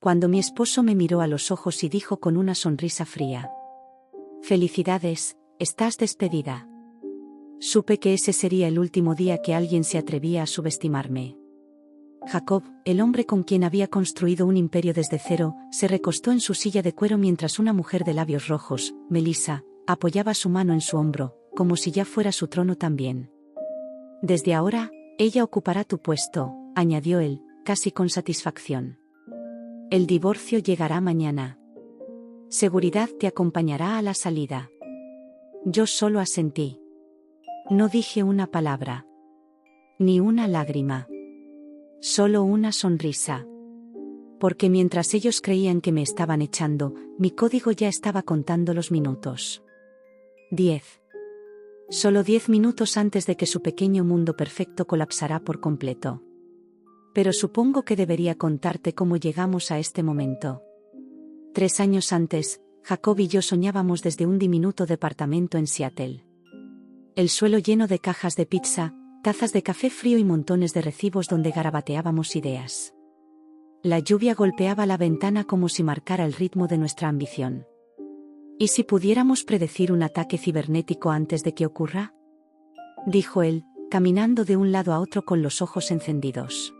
cuando mi esposo me miró a los ojos y dijo con una sonrisa fría: «Felicidades, estás despedida». Supe que ese sería el último día que alguien se atrevía a subestimarme. Jacob, el hombre con quien había construido un imperio desde cero, se recostó en su silla de cuero mientras una mujer de labios rojos, Melissa, apoyaba su mano en su hombro, como si ya fuera su trono también. «Desde ahora, ella ocupará tu puesto», añadió él, casi con satisfacción. «El divorcio llegará mañana. Seguridad te acompañará a la salida». Yo solo asentí. No dije una palabra. Ni una lágrima. Solo una sonrisa. Porque mientras ellos creían que me estaban echando, mi código ya estaba contando los minutos. 10. Solo 10 minutos antes de que su pequeño mundo perfecto colapsará por completo. Pero supongo que debería contarte cómo llegamos a este momento. 3 años antes, Jacob y yo soñábamos desde un diminuto departamento en Seattle. El suelo lleno de cajas de pizza, tazas de café frío y montones de recibos donde garabateábamos ideas. La lluvia golpeaba la ventana como si marcara el ritmo de nuestra ambición. ¿Y si pudiéramos predecir un ataque cibernético antes de que ocurra?, dijo él, caminando de un lado a otro con los ojos encendidos.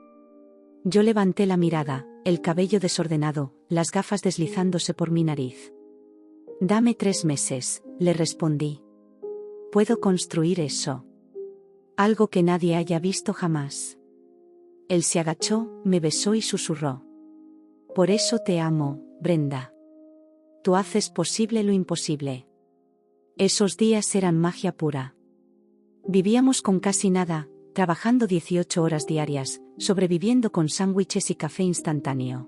Yo levanté la mirada, el cabello desordenado, las gafas deslizándose por mi nariz. «Dame 3 meses», le respondí. «Puedo construir eso. Algo que nadie haya visto jamás». Él se agachó, me besó y susurró: «Por eso te amo, Brenda. Tú haces posible lo imposible». Esos días eran magia pura. Vivíamos con casi nada, trabajando 18 horas diarias, sobreviviendo con sándwiches y café instantáneo.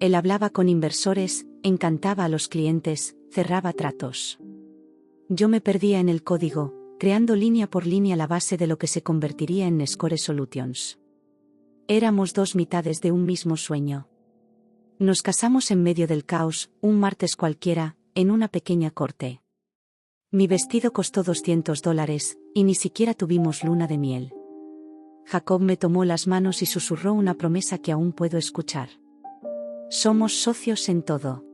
Él hablaba con inversores, encantaba a los clientes, cerraba tratos. Yo me perdía en el código, creando línea por línea la base de lo que se convertiría en Nescore Solutions. Éramos 2 mitades de un mismo sueño. Nos casamos en medio del caos, un martes cualquiera, en una pequeña corte. Mi vestido costó $200, y ni siquiera tuvimos luna de miel. Jacob me tomó las manos y susurró una promesa que aún puedo escuchar: «Somos socios en todo.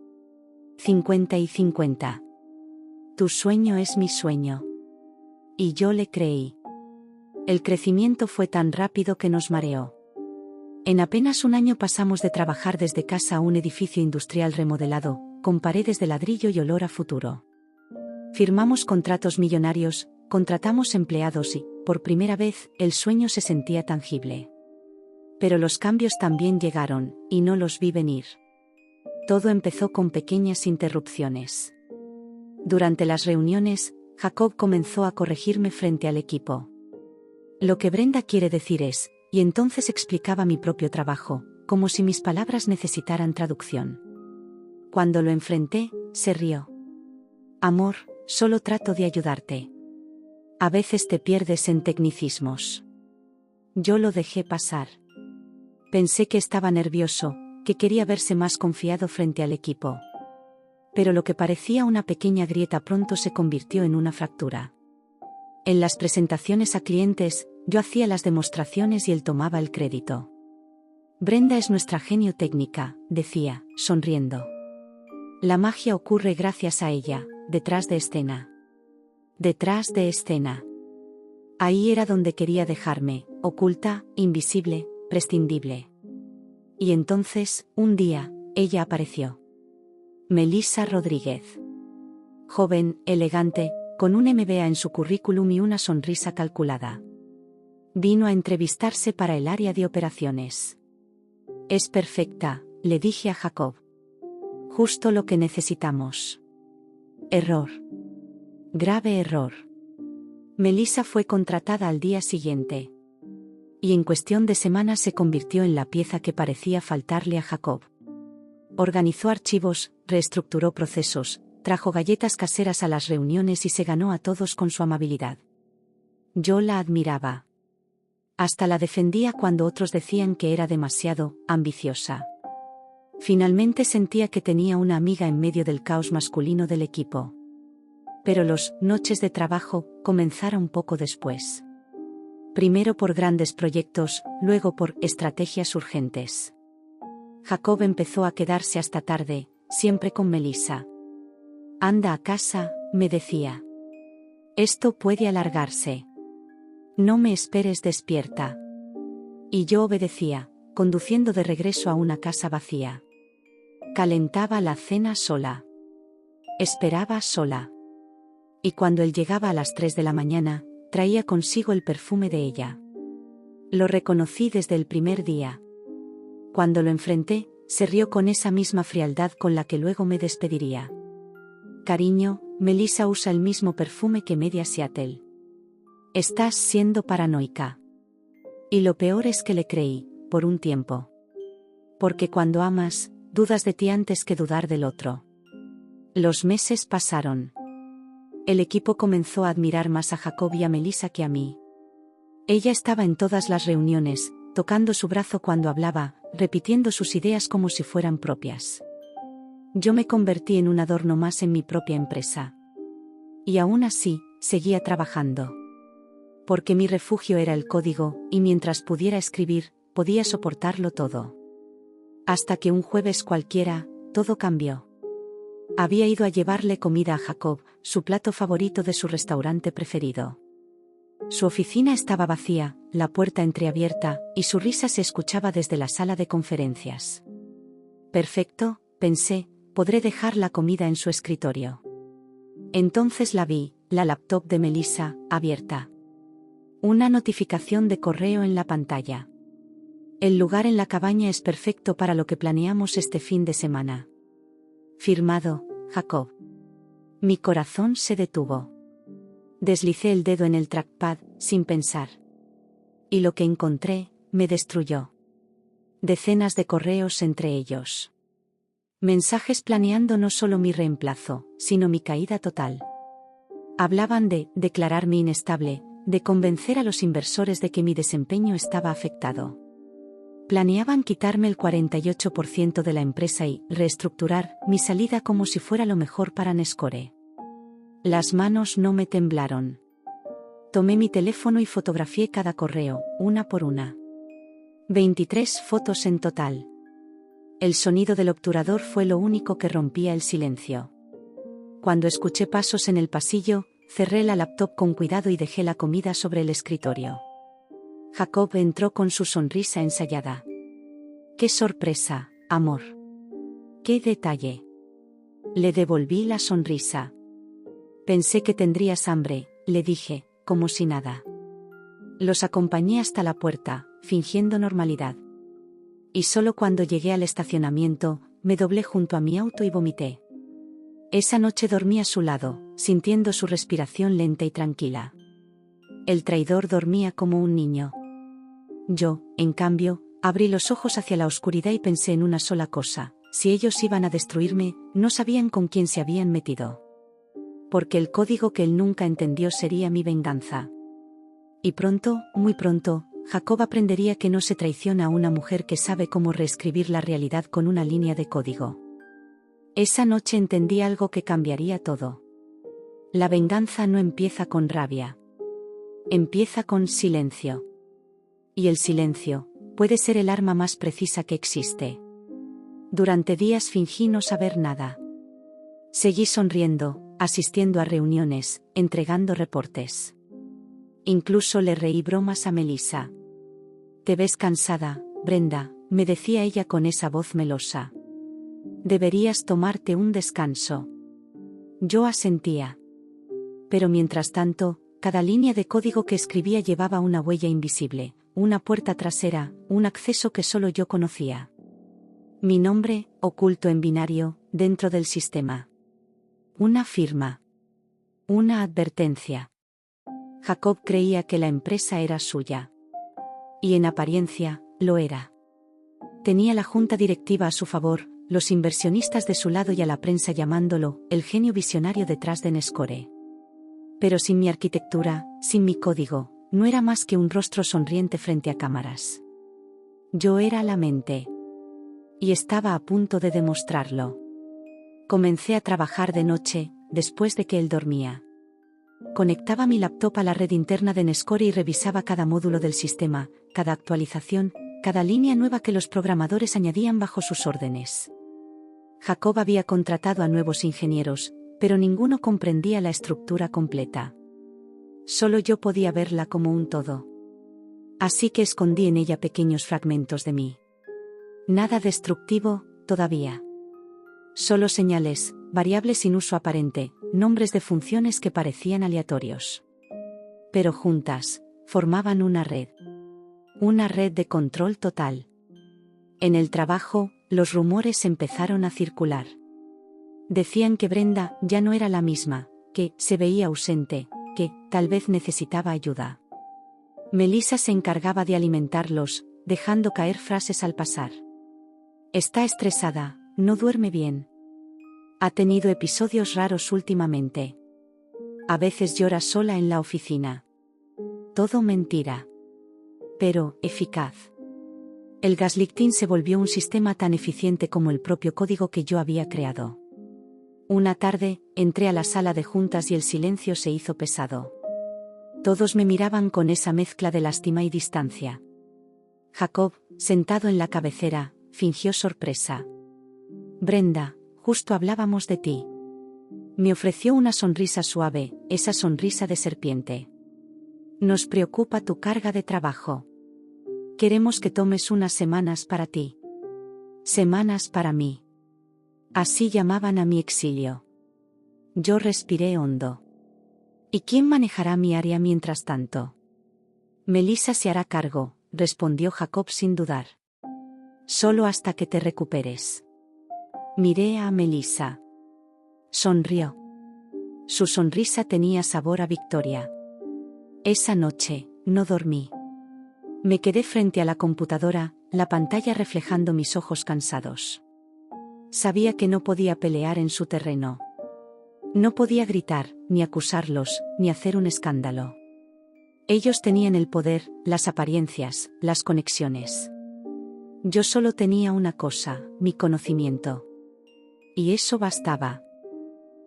50 y 50. Tu sueño es mi sueño». Y yo le creí. El crecimiento fue tan rápido que nos mareó. En apenas un año pasamos de trabajar desde casa a un edificio industrial remodelado, con paredes de ladrillo y olor a futuro. Firmamos contratos millonarios, contratamos empleados y, por primera vez, el sueño se sentía tangible. Pero los cambios también llegaron, y no los vi venir. Todo empezó con pequeñas interrupciones. Durante las reuniones, Jacob comenzó a corregirme frente al equipo. «Lo que Brenda quiere decir es», y entonces explicaba mi propio trabajo, como si mis palabras necesitaran traducción. Cuando lo enfrenté, se rió. «Amor, solo trato de ayudarte. A veces te pierdes en tecnicismos». Yo lo dejé pasar. Pensé que estaba nervioso, que quería verse más confiado frente al equipo. Pero lo que parecía una pequeña grieta pronto se convirtió en una fractura. En las presentaciones a clientes, yo hacía las demostraciones y él tomaba el crédito. «Brenda es nuestra genio técnica», decía, sonriendo. «La magia ocurre gracias a ella, detrás de escena». Detrás de escena. Ahí era donde quería dejarme, oculta, invisible, prescindible. Y entonces, un día, ella apareció. Melissa Rodríguez. Joven, elegante, con un MBA en su currículum y una sonrisa calculada. Vino a entrevistarse para el área de operaciones. «Es perfecta», le dije a Jacob. «Justo lo que necesitamos». Error. Grave error. Melissa fue contratada al día siguiente. Y en cuestión de semanas se convirtió en la pieza que parecía faltarle a Jacob. Organizó archivos, reestructuró procesos, trajo galletas caseras a las reuniones y se ganó a todos con su amabilidad. Yo la admiraba. Hasta la defendía cuando otros decían que era demasiado ambiciosa. Finalmente sentía que tenía una amiga en medio del caos masculino del equipo. Pero los noches de trabajo comenzaron poco después. Primero por grandes proyectos, luego por estrategias urgentes. Jacob empezó a quedarse hasta tarde, siempre con Melissa. Anda a casa, me decía. Esto puede alargarse. No me esperes despierta. Y yo obedecía, conduciendo de regreso a una casa vacía. Calentaba la cena sola. Esperaba sola. Y cuando él llegaba a las 3 de la mañana, traía consigo el perfume de ella. Lo reconocí desde el primer día. Cuando lo enfrenté, se rió con esa misma frialdad con la que luego me despediría. Cariño, Melissa usa el mismo perfume que Media Seattle. Estás siendo paranoica. Y lo peor es que le creí, por un tiempo. Porque cuando amas, dudas de ti antes que dudar del otro. Los meses pasaron. El equipo comenzó a admirar más a Jacob y a Melissa que a mí. Ella estaba en todas las reuniones, tocando su brazo cuando hablaba, repitiendo sus ideas como si fueran propias. Yo me convertí en un adorno más en mi propia empresa. Y aún así, seguía trabajando. Porque mi refugio era el código, y mientras pudiera escribir, podía soportarlo todo. Hasta que un jueves cualquiera, todo cambió. Había ido a llevarle comida a Jacob, su plato favorito de su restaurante preferido. Su oficina estaba vacía, la puerta entreabierta, y su risa se escuchaba desde la sala de conferencias. Perfecto, pensé, podré dejar la comida en su escritorio. Entonces la vi, la laptop de Melissa, abierta. Una notificación de correo en la pantalla. El lugar en la cabaña es perfecto para lo que planeamos este fin de semana. Firmado, Jacob. Mi corazón se detuvo. Deslicé el dedo en el trackpad, sin pensar. Y lo que encontré, me destruyó. Decenas de correos entre ellos. Mensajes planeando no solo mi reemplazo, sino mi caída total. Hablaban de declararme inestable, de convencer a los inversores de que mi desempeño estaba afectado. Planeaban quitarme el 48% de la empresa y reestructurar mi salida como si fuera lo mejor para Nescore. Las manos no me temblaron. Tomé mi teléfono y fotografié cada correo, una por una. 23 fotos en total. El sonido del obturador fue lo único que rompía el silencio. Cuando escuché pasos en el pasillo, cerré la laptop con cuidado y dejé la comida sobre el escritorio. Jacob entró con su sonrisa ensayada. ¡Qué sorpresa, amor! ¡Qué detalle! Le devolví la sonrisa. Pensé que tendrías hambre, le dije, como si nada. Los acompañé hasta la puerta, fingiendo normalidad. Y solo cuando llegué al estacionamiento, me doblé junto a mi auto y vomité. Esa noche dormí a su lado, sintiendo su respiración lenta y tranquila. El traidor dormía como un niño. Yo, en cambio, abrí los ojos hacia la oscuridad y pensé en una sola cosa: si ellos iban a destruirme, no sabían con quién se habían metido. Porque el código que él nunca entendió sería mi venganza. Y pronto, muy pronto, Jacob aprendería que no se traiciona a una mujer que sabe cómo reescribir la realidad con una línea de código. Esa noche entendí algo que cambiaría todo. La venganza no empieza con rabia. Empieza con silencio. Y el silencio puede ser el arma más precisa que existe. Durante días fingí no saber nada. Seguí sonriendo, asistiendo a reuniones, entregando reportes. Incluso le reí bromas a Melissa. «Te ves cansada, Brenda», me decía ella con esa voz melosa. «Deberías tomarte un descanso». Yo asentía. Pero mientras tanto, cada línea de código que escribía llevaba una huella invisible, una puerta trasera, un acceso que solo yo conocía. Mi nombre, oculto en binario, dentro del sistema. Una firma. Una advertencia. Jacob creía que la empresa era suya. Y en apariencia, lo era. Tenía la junta directiva a su favor, los inversionistas de su lado y a la prensa llamándolo el genio visionario detrás de Nescore. Pero sin mi arquitectura, sin mi código, no era más que un rostro sonriente frente a cámaras. Yo era la mente. Y estaba a punto de demostrarlo. Comencé a trabajar de noche, después de que él dormía. Conectaba mi laptop a la red interna de Nescore y revisaba cada módulo del sistema, cada actualización, cada línea nueva que los programadores añadían bajo sus órdenes. Jacob había contratado a nuevos ingenieros, pero ninguno comprendía la estructura completa. Solo yo podía verla como un todo. Así que escondí en ella pequeños fragmentos de mí. Nada destructivo, todavía. Solo señales, variables sin uso aparente, nombres de funciones que parecían aleatorios. Pero juntas, formaban una red. Una red de control total. En el trabajo, los rumores empezaron a circular. Decían que Brenda ya no era la misma, que se veía ausente, que tal vez necesitaba ayuda. Melissa se encargaba de alimentarlos, dejando caer frases al pasar. Está estresada, no duerme bien. Ha tenido episodios raros últimamente. A veces llora sola en la oficina. Todo mentira. Pero eficaz. El gaslighting se volvió un sistema tan eficiente como el propio código que yo había creado. Una tarde, entré a la sala de juntas y el silencio se hizo pesado. Todos me miraban con esa mezcla de lástima y distancia. Jacob, sentado en la cabecera, fingió sorpresa. Brenda, justo hablábamos de ti. Me ofreció una sonrisa suave, esa sonrisa de serpiente. Nos preocupa tu carga de trabajo. Queremos que tomes unas semanas para ti. Semanas para mí. Así llamaban a mi exilio. Yo respiré hondo. ¿Y quién manejará mi área mientras tanto? Melissa se hará cargo, respondió Jacob sin dudar. Solo hasta que te recuperes. Miré a Melissa. Sonrió. Su sonrisa tenía sabor a victoria. Esa noche, no dormí. Me quedé frente a la computadora, la pantalla reflejando mis ojos cansados. Sabía que no podía pelear en su terreno. No podía gritar, ni acusarlos, ni hacer un escándalo. Ellos tenían el poder, las apariencias, las conexiones. Yo solo tenía una cosa, mi conocimiento. Y eso bastaba.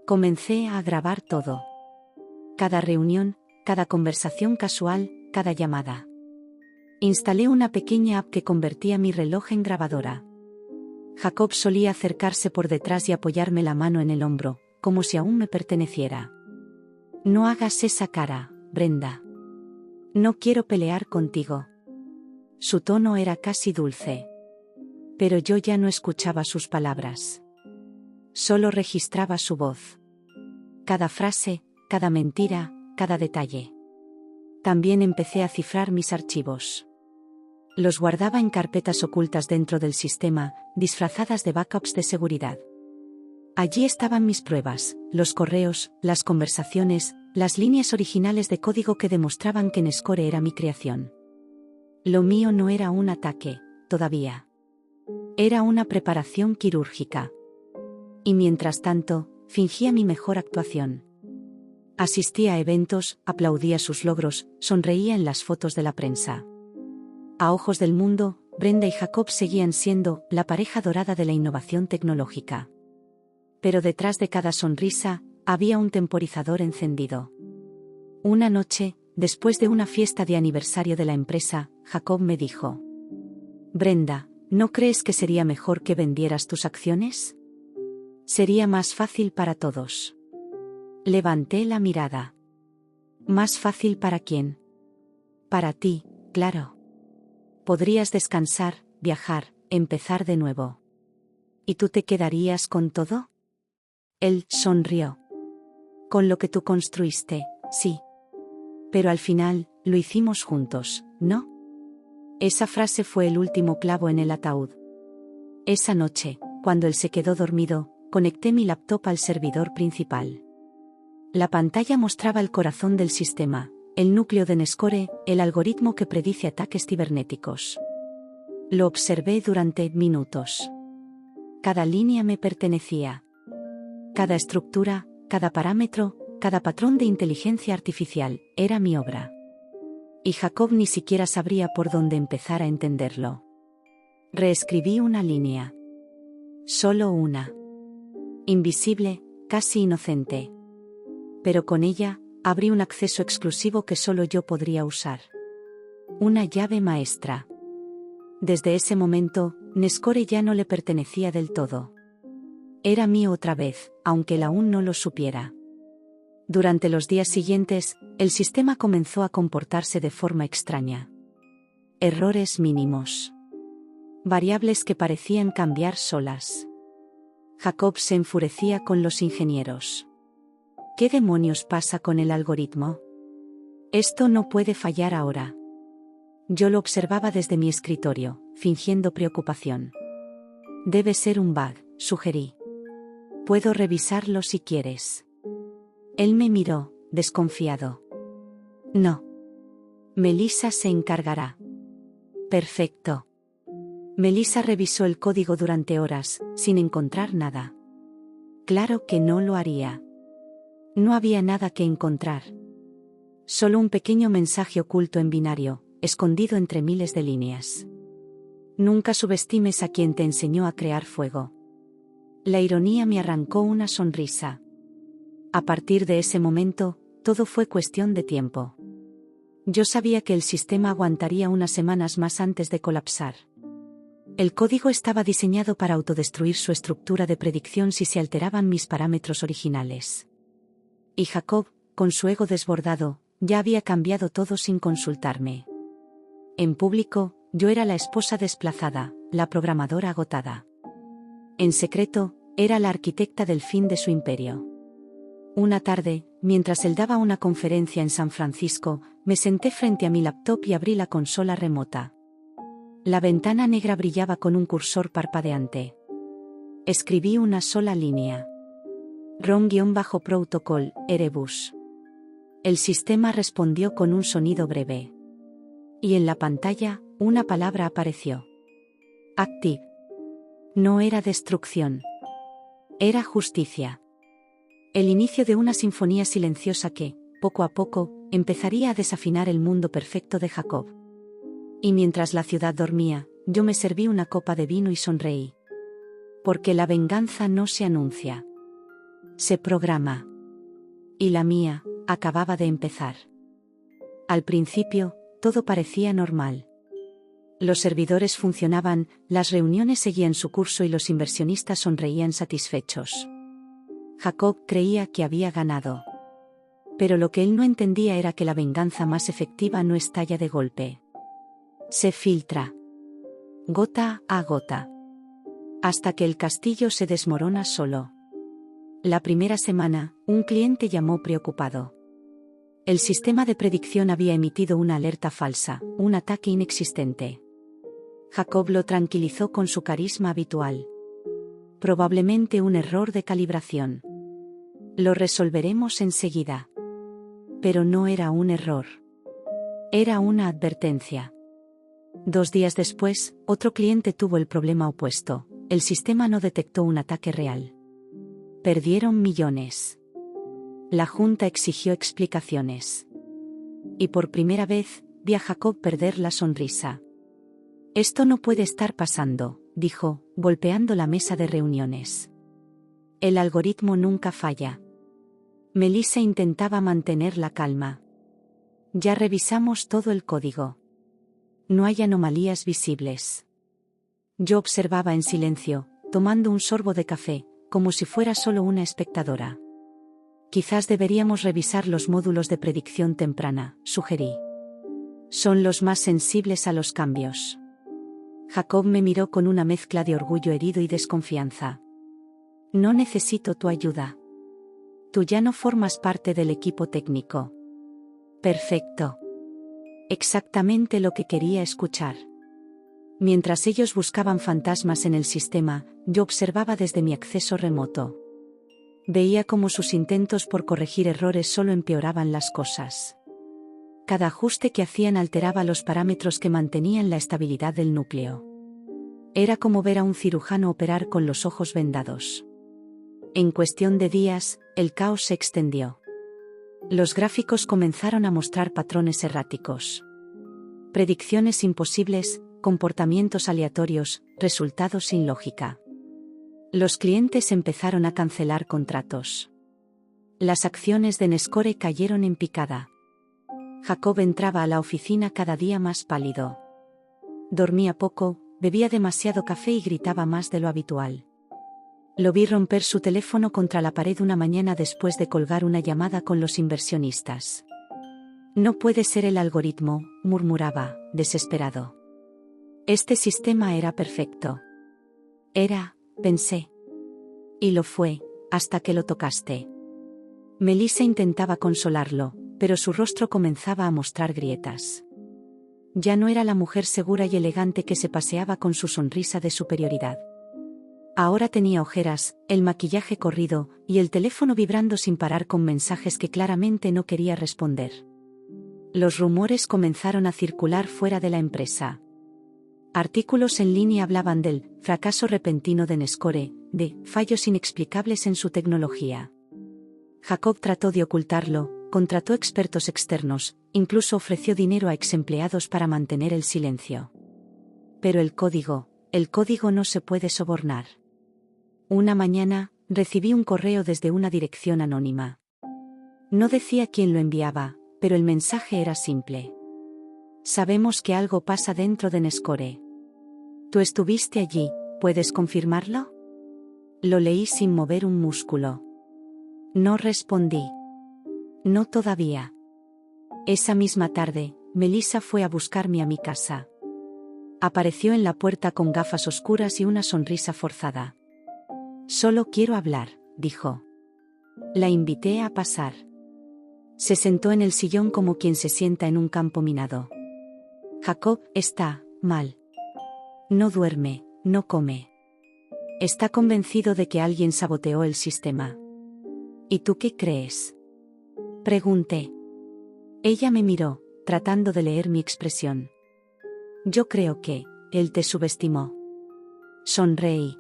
Comencé a grabar todo. Cada reunión, cada conversación casual, cada llamada. Instalé una pequeña app que convertía mi reloj en grabadora. Jacob solía acercarse por detrás y apoyarme la mano en el hombro, como si aún me perteneciera. No hagas esa cara, Brenda. No quiero pelear contigo. Su tono era casi dulce. Pero yo ya no escuchaba sus palabras. Solo registraba su voz. Cada frase, cada mentira, cada detalle. También empecé a cifrar mis archivos. Los guardaba en carpetas ocultas dentro del sistema, disfrazadas de backups de seguridad. Allí estaban mis pruebas, los correos, las conversaciones, las líneas originales de código que demostraban que Nescore era mi creación. Lo mío no era un ataque, todavía. Era una preparación quirúrgica. Y mientras tanto, fingía mi mejor actuación. Asistía a eventos, aplaudía sus logros, sonreía en las fotos de la prensa. A ojos del mundo, Brenda y Jacob seguían siendo la pareja dorada de la innovación tecnológica. Pero detrás de cada sonrisa, había un temporizador encendido. Una noche, después de una fiesta de aniversario de la empresa, Jacob me dijo: Brenda, ¿no crees que sería mejor que vendieras tus acciones? Sería más fácil para todos. Levanté la mirada. ¿Más fácil para quién? Para ti, claro. Podrías descansar, viajar, empezar de nuevo. ¿Y tú te quedarías con todo? Él sonrió. Con lo que tú construiste, sí. Pero al final, lo hicimos juntos, ¿no? Esa frase fue el último clavo en el ataúd. Esa noche, cuando él se quedó dormido, conecté mi laptop al servidor principal. La pantalla mostraba el corazón del sistema, el núcleo de Nescore, el algoritmo que predice ataques cibernéticos. Lo observé durante minutos. Cada línea me pertenecía. Cada estructura, cada parámetro, cada patrón de inteligencia artificial, era mi obra. Y Jacob ni siquiera sabría por dónde empezar a entenderlo. Reescribí una línea. Solo una. Invisible, casi inocente. Pero con ella, abrí un acceso exclusivo que solo yo podría usar. Una llave maestra. Desde ese momento, Nescore ya no le pertenecía del todo. Era mío otra vez, aunque él aún no lo supiera. Durante los días siguientes, el sistema comenzó a comportarse de forma extraña. Errores mínimos. Variables que parecían cambiar solas. Jacob se enfurecía con los ingenieros. ¿Qué demonios pasa con el algoritmo? Esto no puede fallar ahora. Yo lo observaba desde mi escritorio, fingiendo preocupación. Debe ser un bug, sugerí. Puedo revisarlo si quieres. Él me miró, desconfiado. No. Melissa se encargará. Perfecto. Melissa revisó el código durante horas, sin encontrar nada. Claro que no lo haría. No había nada que encontrar. Solo un pequeño mensaje oculto en binario, escondido entre miles de líneas. Nunca subestimes a quien te enseñó a crear fuego. La ironía me arrancó una sonrisa. A partir de ese momento, todo fue cuestión de tiempo. Yo sabía que el sistema aguantaría unas semanas más antes de colapsar. El código estaba diseñado para autodestruir su estructura de predicción si se alteraban mis parámetros originales. Y Jacob, con su ego desbordado, ya había cambiado todo sin consultarme. En público, yo era la esposa desplazada, la programadora agotada. En secreto, era la arquitecta del fin de su imperio. Una tarde, mientras él daba una conferencia en San Francisco, me senté frente a mi laptop y abrí la consola remota. La ventana negra brillaba con un cursor parpadeante. Escribí una sola línea. ROM-Protocol, Erebus. El sistema respondió con un sonido breve. Y en la pantalla, una palabra apareció. Active. No era destrucción. Era justicia. El inicio de una sinfonía silenciosa que, poco a poco, empezaría a desafinar el mundo perfecto de Jacob. Y mientras la ciudad dormía, yo me serví una copa de vino y sonreí. Porque la venganza no se anuncia. Se programa. Y la mía, acababa de empezar. Al principio, todo parecía normal. Los servidores funcionaban, las reuniones seguían su curso y los inversionistas sonreían satisfechos. Jacob creía que había ganado. Pero lo que él no entendía era que la venganza más efectiva no estalla de golpe. Se filtra. Gota a gota. Hasta que el castillo se desmorona solo. La primera semana, un cliente llamó preocupado. El sistema de predicción había emitido una alerta falsa, un ataque inexistente. Jacob lo tranquilizó con su carisma habitual. Probablemente un error de calibración. Lo resolveremos enseguida. Pero no era un error. Era una advertencia. 2 días después, otro cliente tuvo el problema opuesto. El sistema no detectó un ataque real. Perdieron millones. La junta exigió explicaciones. Y por primera vez, vi a Jacob perder la sonrisa. Esto no puede estar pasando, dijo, golpeando la mesa de reuniones. El algoritmo nunca falla. Melissa intentaba mantener la calma. Ya revisamos todo el código. No hay anomalías visibles. Yo observaba en silencio, tomando un sorbo de café, como si fuera solo una espectadora. Quizás deberíamos revisar los módulos de predicción temprana, sugerí. Son los más sensibles a los cambios. Jacob me miró con una mezcla de orgullo herido y desconfianza. No necesito tu ayuda. Tú ya no formas parte del equipo técnico. Perfecto. Exactamente lo que quería escuchar. Mientras ellos buscaban fantasmas en el sistema, yo observaba desde mi acceso remoto. Veía cómo sus intentos por corregir errores solo empeoraban las cosas. Cada ajuste que hacían alteraba los parámetros que mantenían la estabilidad del núcleo. Era como ver a un cirujano operar con los ojos vendados. En cuestión de días, el caos se extendió. Los gráficos comenzaron a mostrar patrones erráticos. Predicciones imposibles, comportamientos aleatorios, resultados sin lógica. Los clientes empezaron a cancelar contratos. Las acciones de Nescore cayeron en picada. Jacob entraba a la oficina cada día más pálido. Dormía poco, bebía demasiado café y gritaba más de lo habitual. Lo vi romper su teléfono contra la pared una mañana después de colgar una llamada con los inversionistas. No puede ser el algoritmo, murmuraba, desesperado. Este sistema era perfecto. Pensé. Y lo fue, hasta que lo tocaste. Melissa intentaba consolarlo, pero su rostro comenzaba a mostrar grietas. Ya no era la mujer segura y elegante que se paseaba con su sonrisa de superioridad. Ahora tenía ojeras, el maquillaje corrido, y el teléfono vibrando sin parar con mensajes que claramente no quería responder. Los rumores comenzaron a circular fuera de la empresa. Artículos en línea hablaban del fracaso repentino de Nescore, de fallos inexplicables en su tecnología. Jacob trató de ocultarlo, contrató expertos externos, incluso ofreció dinero a exempleados para mantener el silencio. Pero el código no se puede sobornar. Una mañana, recibí un correo desde una dirección anónima. No decía quién lo enviaba, pero el mensaje era simple. Sabemos que algo pasa dentro de Nescore. Tú estuviste allí, ¿puedes confirmarlo? Lo leí sin mover un músculo. No respondí. No todavía. Esa misma tarde, Melissa fue a buscarme a mi casa. Apareció en la puerta con gafas oscuras y una sonrisa forzada. Solo quiero hablar, dijo. La invité a pasar. Se sentó en el sillón como quien se sienta en un campo minado. Jacob está mal. No duerme, no come. Está convencido de que alguien saboteó el sistema. ¿Y tú qué crees? Pregunté. Ella me miró, tratando de leer mi expresión. Yo creo que él te subestimó. Sonreí.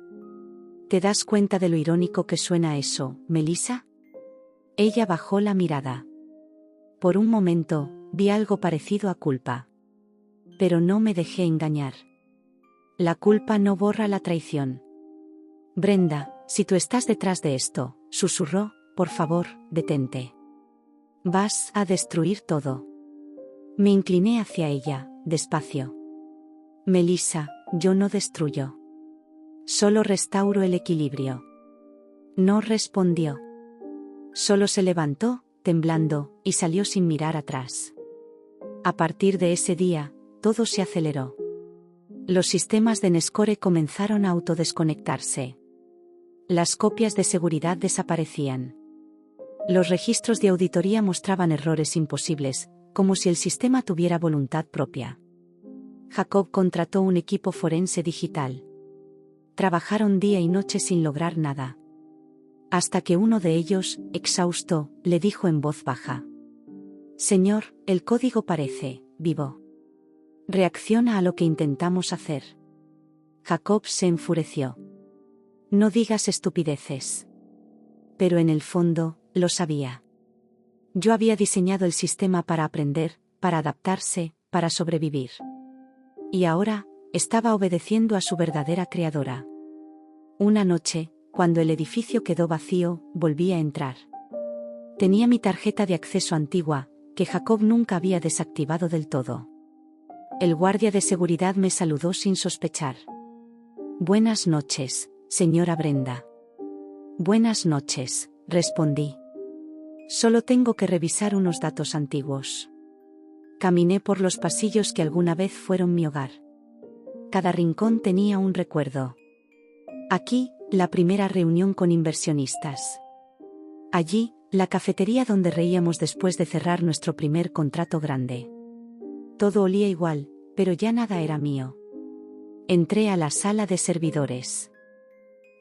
¿Te das cuenta de lo irónico que suena eso, Melissa? Ella bajó la mirada. Por un momento, vi algo parecido a culpa. Pero no me dejé engañar. La culpa no borra la traición. Brenda, si tú estás detrás de esto, susurró, por favor, detente. Vas a destruir todo. Me incliné hacia ella, despacio. Melissa, yo no destruyo. Solo restauro el equilibrio. No respondió. Solo se levantó, temblando, y salió sin mirar atrás. A partir de ese día, todo se aceleró. Los sistemas de Nescore comenzaron a autodesconectarse. Las copias de seguridad desaparecían. Los registros de auditoría mostraban errores imposibles, como si el sistema tuviera voluntad propia. Jacob contrató un equipo forense digital. Trabajaron día y noche sin lograr nada. Hasta que uno de ellos, exhausto, le dijo en voz baja: Señor, el código parece vivo. Reacciona a lo que intentamos hacer. Jacob se enfureció. No digas estupideces. Pero en el fondo, lo sabía. Yo había diseñado el sistema para aprender, para adaptarse, para sobrevivir. Y ahora, estaba obedeciendo a su verdadera creadora. Una noche, cuando el edificio quedó vacío, volví a entrar. Tenía mi tarjeta de acceso antigua, que Jacob nunca había desactivado del todo. El guardia de seguridad me saludó sin sospechar. Buenas noches, señora Brenda. Buenas noches, respondí. Solo tengo que revisar unos datos antiguos. Caminé por los pasillos que alguna vez fueron mi hogar. Cada rincón tenía un recuerdo. Aquí, la primera reunión con inversionistas. Allí, la cafetería donde reíamos después de cerrar nuestro primer contrato grande. Todo olía igual, pero ya nada era mío. Entré a la sala de servidores.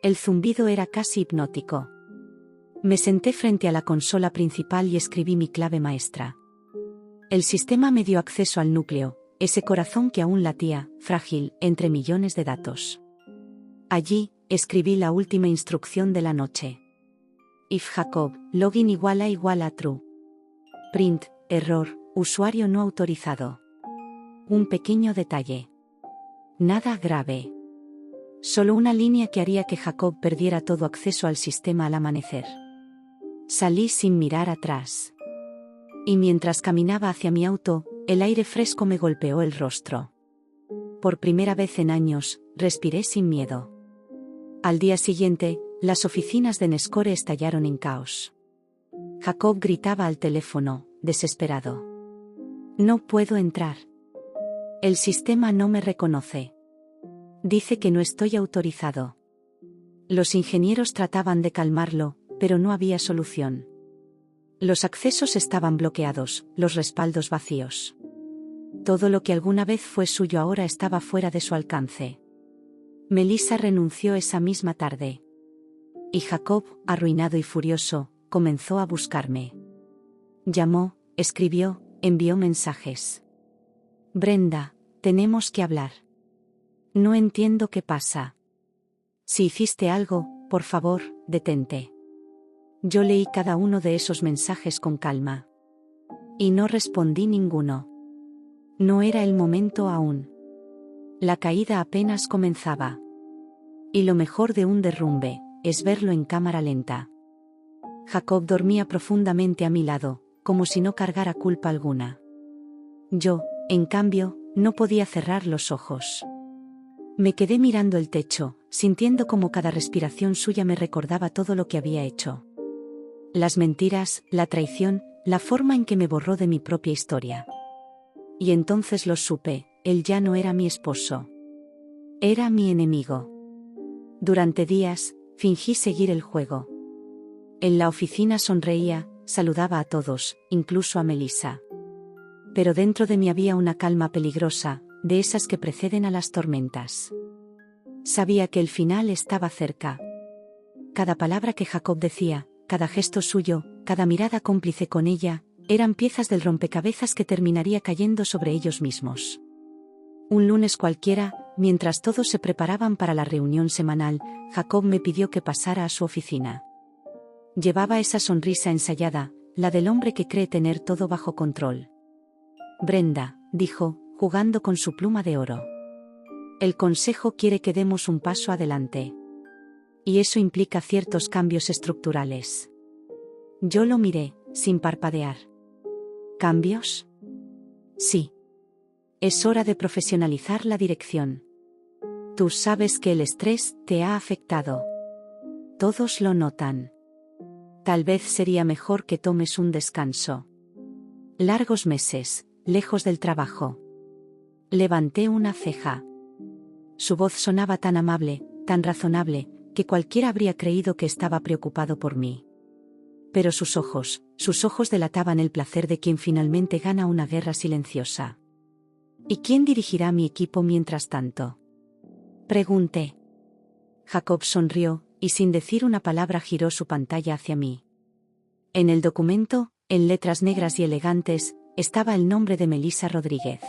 El zumbido era casi hipnótico. Me senté frente a la consola principal y escribí mi clave maestra. El sistema me dio acceso al núcleo, ese corazón que aún latía, frágil, entre millones de datos. Allí, escribí la última instrucción de la noche. If Jacob, login igual a true. Print, error, usuario no autorizado. Un pequeño detalle. Nada grave. Solo una línea que haría que Jacob perdiera todo acceso al sistema al amanecer. Salí sin mirar atrás. Y mientras caminaba hacia mi auto, el aire fresco me golpeó el rostro. Por primera vez en años, respiré sin miedo. Al día siguiente, las oficinas de Nescore estallaron en caos. Jacob gritaba al teléfono, desesperado. No puedo entrar. El sistema no me reconoce. Dice que no estoy autorizado. Los ingenieros trataban de calmarlo, pero no había solución. Los accesos estaban bloqueados, los respaldos vacíos. Todo lo que alguna vez fue suyo ahora estaba fuera de su alcance. Melissa renunció esa misma tarde. Y Jacob, arruinado y furioso, comenzó a buscarme. Llamó, escribió, envió mensajes. Brenda, tenemos que hablar. No entiendo qué pasa. Si hiciste algo, por favor, detente. Yo leí cada uno de esos mensajes con calma. Y no respondí ninguno. No era el momento aún. La caída apenas comenzaba. Y lo mejor de un derrumbe, es verlo en cámara lenta. Jacob dormía profundamente a mi lado, como si no cargara culpa alguna. Yo, en cambio, no podía cerrar los ojos. Me quedé mirando el techo, sintiendo como cada respiración suya me recordaba todo lo que había hecho. Las mentiras, la traición, la forma en que me borró de mi propia historia. Y entonces lo supe, él ya no era mi esposo. Era mi enemigo. Durante días, fingí seguir el juego. En la oficina sonreía, saludaba a todos, incluso a Melissa. Pero dentro de mí había una calma peligrosa, de esas que preceden a las tormentas. Sabía que el final estaba cerca. Cada palabra que Jacob decía, cada gesto suyo, cada mirada cómplice con ella, eran piezas del rompecabezas que terminaría cayendo sobre ellos mismos. Un lunes cualquiera, mientras todos se preparaban para la reunión semanal, Jacob me pidió que pasara a su oficina. Llevaba esa sonrisa ensayada, la del hombre que cree tener todo bajo control. Brenda, dijo, jugando con su pluma de oro. El consejo quiere que demos un paso adelante. Y eso implica ciertos cambios estructurales. Yo lo miré, sin parpadear. ¿Cambios? Sí. Es hora de profesionalizar la dirección. Tú sabes que el estrés te ha afectado. Todos lo notan. Tal vez sería mejor que tomes un descanso. Largos meses, lejos del trabajo. Levanté una ceja. Su voz sonaba tan amable, tan razonable, que cualquiera habría creído que estaba preocupado por mí. Pero sus ojos delataban el placer de quien finalmente gana una guerra silenciosa. ¿Y quién dirigirá mi equipo mientras tanto? Pregunté. Jacob sonrió, y sin decir una palabra giró su pantalla hacia mí. En el documento, en letras negras y elegantes, estaba el nombre de Melissa Rodríguez.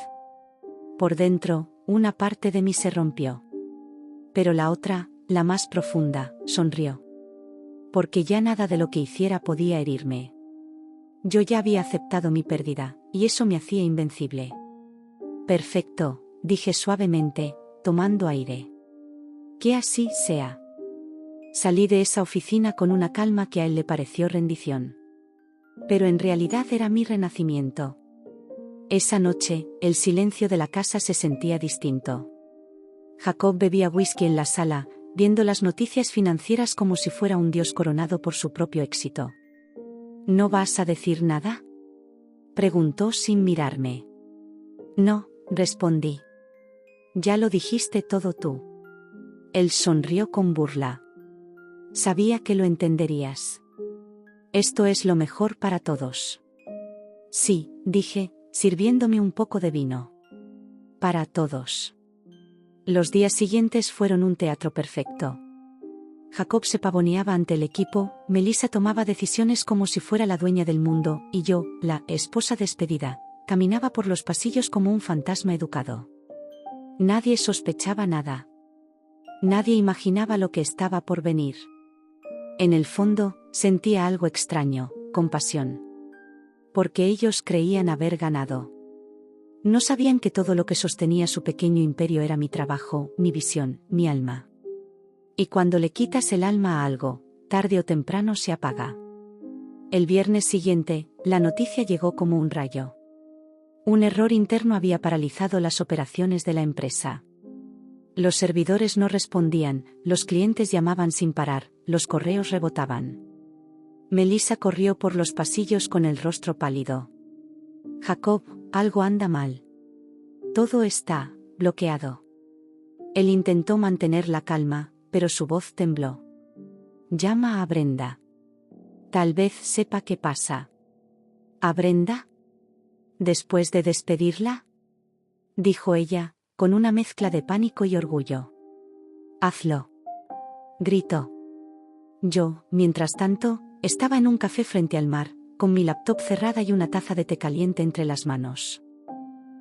Por dentro, una parte de mí se rompió. Pero la otra, la más profunda, sonrió. Porque ya nada de lo que hiciera podía herirme. Yo ya había aceptado mi pérdida, y eso me hacía invencible. Perfecto, dije suavemente, tomando aire. Que así sea. Salí de esa oficina con una calma que a él le pareció rendición. Pero en realidad era mi renacimiento. Esa noche, el silencio de la casa se sentía distinto. Jacob bebía whisky en la sala, viendo las noticias financieras como si fuera un dios coronado por su propio éxito. ¿No vas a decir nada?, preguntó sin mirarme. No, respondí. Ya lo dijiste todo tú. Él sonrió con burla. Sabía que lo entenderías. Esto es lo mejor para todos. Sí, dije, sirviéndome un poco de vino. Para todos. Los días siguientes fueron un teatro perfecto. Jacob se pavoneaba ante el equipo, Melissa tomaba decisiones como si fuera la dueña del mundo, y yo, la esposa despedida, caminaba por los pasillos como un fantasma educado. Nadie sospechaba nada. Nadie imaginaba lo que estaba por venir. En el fondo, sentía algo extraño, compasión. Porque ellos creían haber ganado. No sabían que todo lo que sostenía su pequeño imperio era mi trabajo, mi visión, mi alma. Y cuando le quitas el alma a algo, tarde o temprano se apaga. El viernes siguiente, la noticia llegó como un rayo. Un error interno había paralizado las operaciones de la empresa. Los servidores no respondían, los clientes llamaban sin parar, los correos rebotaban. Melissa corrió por los pasillos con el rostro pálido. Jacob, algo anda mal. Todo está bloqueado. Él intentó mantener la calma, pero su voz tembló. Llama a Brenda. Tal vez sepa qué pasa. ¿A Brenda? ¿Después de despedirla? Dijo ella, con una mezcla de pánico y orgullo. Hazlo. Gritó. Yo, mientras tanto, estaba en un café frente al mar, con mi laptop cerrada y una taza de té caliente entre las manos.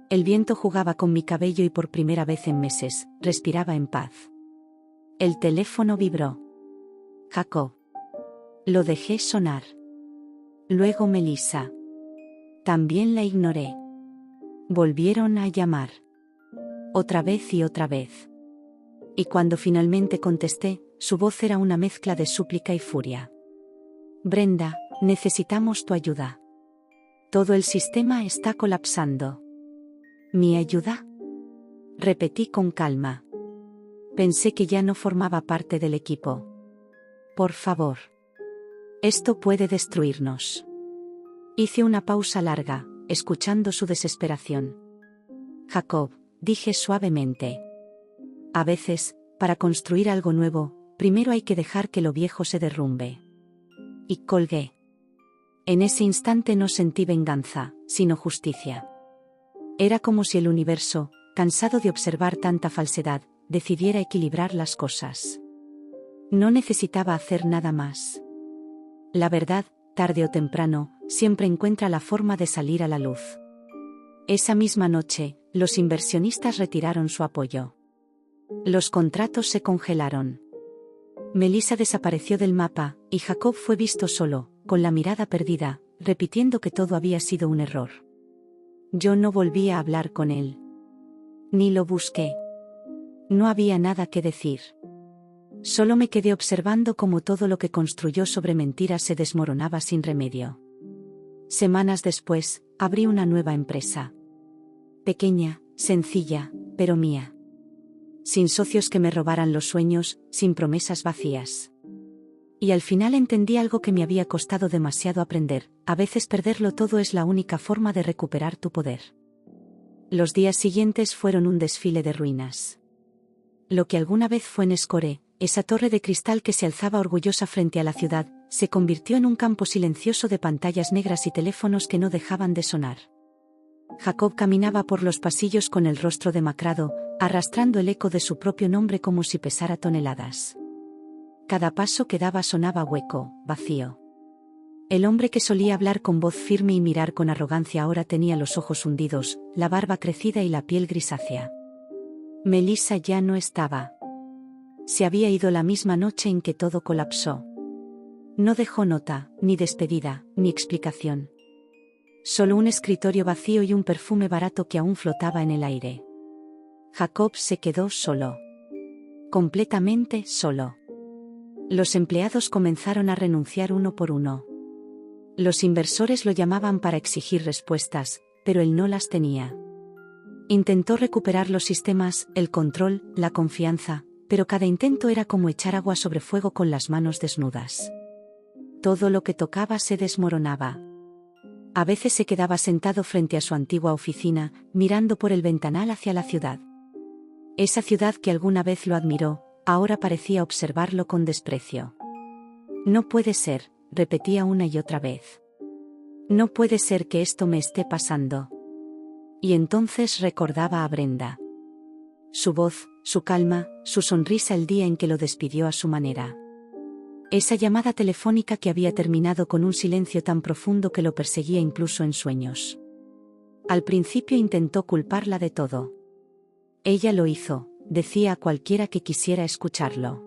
El viento jugaba con mi cabello y por primera vez en meses, respiraba en paz. El teléfono vibró. Jacob. Lo dejé sonar. Luego Melissa. También la ignoré. Volvieron a llamar. Otra vez y otra vez. Y cuando finalmente contesté, su voz era una mezcla de súplica y furia. Brenda, necesitamos tu ayuda. Todo el sistema está colapsando. ¿Mi ayuda? Repetí con calma. Pensé que ya no formaba parte del equipo. Por favor. Esto puede destruirnos. Hice una pausa larga, escuchando su desesperación. Jacob, dije suavemente. A veces, para construir algo nuevo, primero hay que dejar que lo viejo se derrumbe. Y colgué. En ese instante no sentí venganza, sino justicia. Era como si el universo, cansado de observar tanta falsedad, decidiera equilibrar las cosas. No necesitaba hacer nada más. La verdad, tarde o temprano, siempre encuentra la forma de salir a la luz. Esa misma noche, los inversionistas retiraron su apoyo. Los contratos se congelaron. Melissa desapareció del mapa, y Jacob fue visto solo, con la mirada perdida, repitiendo que todo había sido un error. Yo no volví a hablar con él. Ni lo busqué. No había nada que decir. Solo me quedé observando cómo todo lo que construyó sobre mentiras se desmoronaba sin remedio. Semanas después, abrí una nueva empresa. Pequeña, sencilla, pero mía. Sin socios que me robaran los sueños, sin promesas vacías. Y al final entendí algo que me había costado demasiado aprender: a veces perderlo todo es la única forma de recuperar tu poder. Los días siguientes fueron un desfile de ruinas. Lo que alguna vez fue Nescore, esa torre de cristal que se alzaba orgullosa frente a la ciudad, se convirtió en un campo silencioso de pantallas negras y teléfonos que no dejaban de sonar. Jacob caminaba por los pasillos con el rostro demacrado, arrastrando el eco de su propio nombre como si pesara toneladas. Cada paso que daba sonaba hueco, vacío. El hombre que solía hablar con voz firme y mirar con arrogancia ahora tenía los ojos hundidos, la barba crecida y la piel grisácea. Melissa ya no estaba. Se había ido la misma noche en que todo colapsó. No dejó nota, ni despedida, ni explicación. Solo un escritorio vacío y un perfume barato que aún flotaba en el aire. Jacob se quedó solo. Completamente solo. Los empleados comenzaron a renunciar uno por uno. Los inversores lo llamaban para exigir respuestas, pero él no las tenía. Intentó recuperar los sistemas, el control, la confianza, pero cada intento era como echar agua sobre fuego con las manos desnudas. Todo lo que tocaba se desmoronaba. A veces se quedaba sentado frente a su antigua oficina, mirando por el ventanal hacia la ciudad. Esa ciudad que alguna vez lo admiró, ahora parecía observarlo con desprecio. No puede ser, repetía una y otra vez. No puede ser que esto me esté pasando. Y entonces recordaba a Brenda. Su voz, su calma, su sonrisa el día en que lo despidió a su manera. Esa llamada telefónica que había terminado con un silencio tan profundo que lo perseguía incluso en sueños. Al principio intentó culparla de todo. Ella lo hizo, decía a cualquiera que quisiera escucharlo.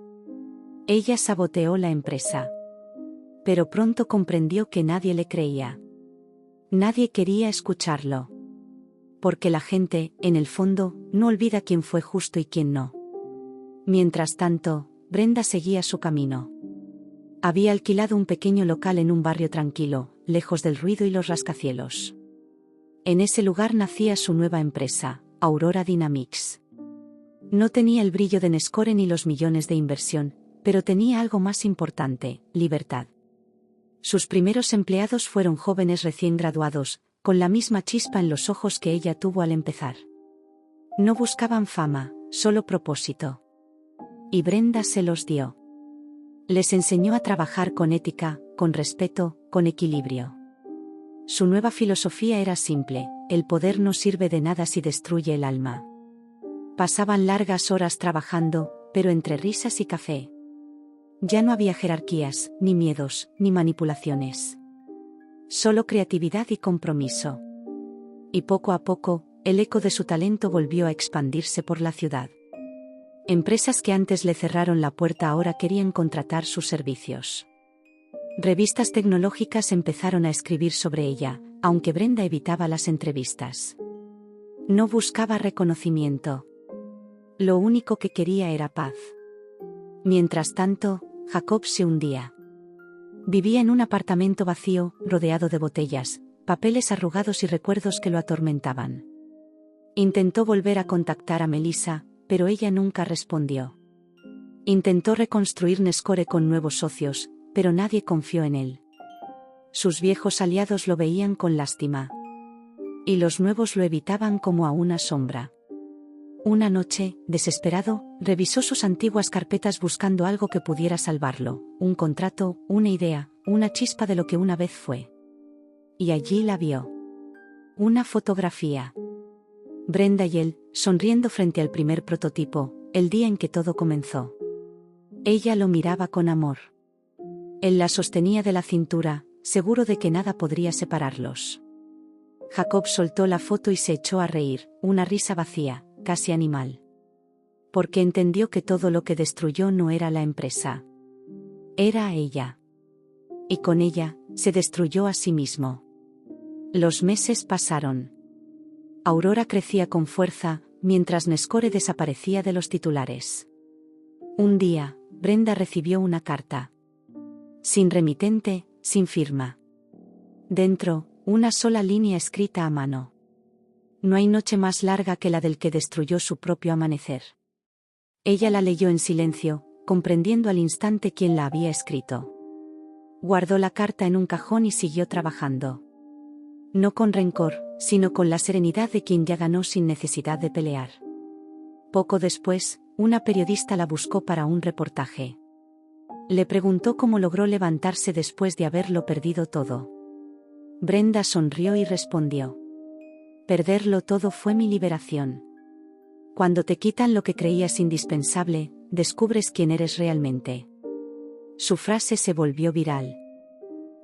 Ella saboteó la empresa. Pero pronto comprendió que nadie le creía. Nadie quería escucharlo. Porque la gente, en el fondo, no olvida quién fue justo y quién no. Mientras tanto, Brenda seguía su camino. Había alquilado un pequeño local en un barrio tranquilo, lejos del ruido y los rascacielos. En ese lugar nacía su nueva empresa, Aurora Dynamics. No tenía el brillo de Nescore ni los millones de inversión, pero tenía algo más importante: libertad. Sus primeros empleados fueron jóvenes recién graduados, con la misma chispa en los ojos que ella tuvo al empezar. No buscaban fama, solo propósito. Y Brenda se los dio. Les enseñó a trabajar con ética, con respeto, con equilibrio. Su nueva filosofía era simple: el poder no sirve de nada si destruye el alma. Pasaban largas horas trabajando, pero entre risas y café. Ya no había jerarquías, ni miedos, ni manipulaciones. Solo creatividad y compromiso. Y poco a poco, el eco de su talento volvió a expandirse por la ciudad. Empresas que antes le cerraron la puerta ahora querían contratar sus servicios. Revistas tecnológicas empezaron a escribir sobre ella, aunque Brenda evitaba las entrevistas. No buscaba reconocimiento. Lo único que quería era paz. Mientras tanto, Jacob se hundía. Vivía en un apartamento vacío, rodeado de botellas, papeles arrugados y recuerdos que lo atormentaban. Intentó volver a contactar a Melissa, pero ella nunca respondió. Intentó reconstruir Nescore con nuevos socios, pero nadie confió en él. Sus viejos aliados lo veían con lástima. Y los nuevos lo evitaban como a una sombra. Una noche, desesperado, revisó sus antiguas carpetas buscando algo que pudiera salvarlo: un contrato, una idea, una chispa de lo que una vez fue. Y allí la vio. Una fotografía. Brenda y él, sonriendo frente al primer prototipo, el día en que todo comenzó. Ella lo miraba con amor. Él la sostenía de la cintura, seguro de que nada podría separarlos. Jacob soltó la foto y se echó a reír, una risa vacía, casi animal. Porque entendió que todo lo que destruyó no era la empresa. Era ella. Y con ella, se destruyó a sí mismo. Los meses pasaron. Aurora crecía con fuerza, mientras Nescore desaparecía de los titulares. Un día, Brenda recibió una carta. Sin remitente, sin firma. Dentro, una sola línea escrita a mano. No hay noche más larga que la del que destruyó su propio amanecer. Ella la leyó en silencio, comprendiendo al instante quién la había escrito. Guardó la carta en un cajón y siguió trabajando. No con rencor, sino con la serenidad de quien ya ganó sin necesidad de pelear. Poco después, una periodista la buscó para un reportaje. Le preguntó cómo logró levantarse después de haberlo perdido todo. Brenda sonrió y respondió: perderlo todo fue mi liberación. Cuando te quitan lo que creías indispensable, descubres quién eres realmente. Su frase se volvió viral.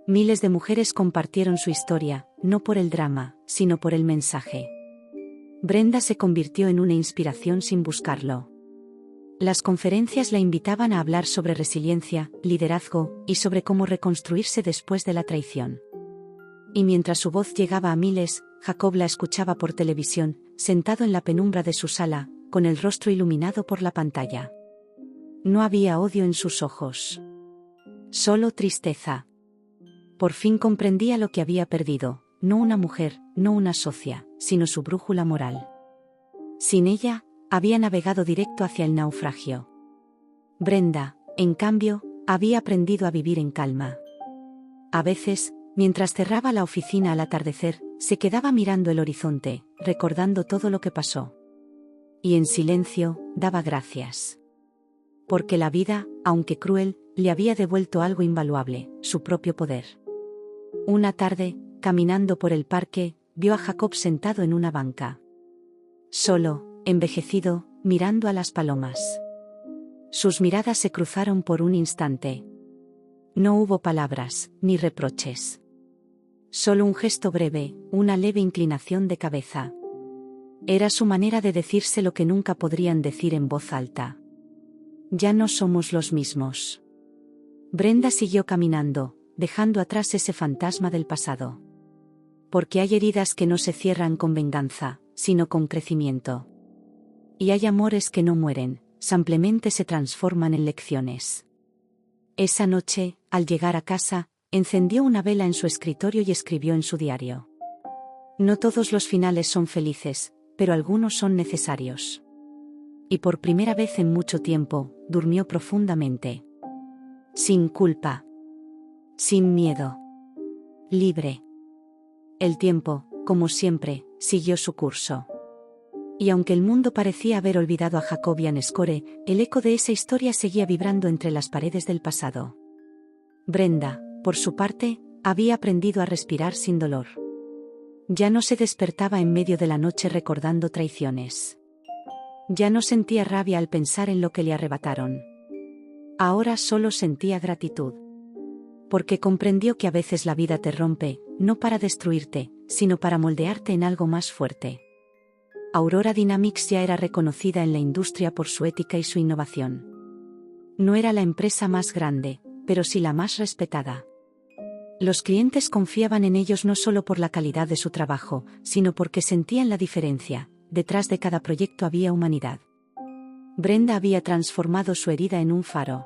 Miles de mujeres compartieron su historia, no por el drama, sino por el mensaje. Brenda se convirtió en una inspiración sin buscarlo. Las conferencias la invitaban a hablar sobre resiliencia, liderazgo, y sobre cómo reconstruirse después de la traición. Y mientras su voz llegaba a miles, Jacob la escuchaba por televisión, sentado en la penumbra de su sala, con el rostro iluminado por la pantalla. No había odio en sus ojos. Solo tristeza. Por fin comprendía lo que había perdido: no una mujer, no una socia, sino su brújula moral. Sin ella, había navegado directo hacia el naufragio. Brenda, en cambio, había aprendido a vivir en calma. A veces, mientras cerraba la oficina al atardecer, se quedaba mirando el horizonte, recordando todo lo que pasó. Y en silencio, daba gracias. Porque la vida, aunque cruel, le había devuelto algo invaluable: su propio poder. Una tarde, caminando por el parque, vio a Jacob sentado en una banca. Solo, envejecido, mirando a las palomas. Sus miradas se cruzaron por un instante. No hubo palabras, ni reproches. Solo un gesto breve, una leve inclinación de cabeza. Era su manera de decirse lo que nunca podrían decir en voz alta. Ya no somos los mismos. Brenda siguió caminando, dejando atrás ese fantasma del pasado. Porque hay heridas que no se cierran con venganza, sino con crecimiento. Y hay amores que no mueren, simplemente se transforman en lecciones. Esa noche, al llegar a casa, encendió una vela en su escritorio y escribió en su diario: No todos los finales son felices, pero algunos son necesarios. Y por primera vez en mucho tiempo, durmió profundamente. Sin culpa. Sin miedo. Libre. El tiempo, como siempre, siguió su curso. Y aunque el mundo parecía haber olvidado a Jacob y a Nescore, el eco de esa historia seguía vibrando entre las paredes del pasado. Brenda, por su parte, había aprendido a respirar sin dolor. Ya no se despertaba en medio de la noche recordando traiciones. Ya no sentía rabia al pensar en lo que le arrebataron. Ahora solo sentía gratitud. Porque comprendió que a veces la vida te rompe, no para destruirte, sino para moldearte en algo más fuerte. Aurora Dynamics ya era reconocida en la industria por su ética y su innovación. No era la empresa más grande, pero sí la más respetada. Los clientes confiaban en ellos no solo por la calidad de su trabajo, sino porque sentían la diferencia. Detrás de cada proyecto había humanidad. Brenda había transformado su herida en un faro.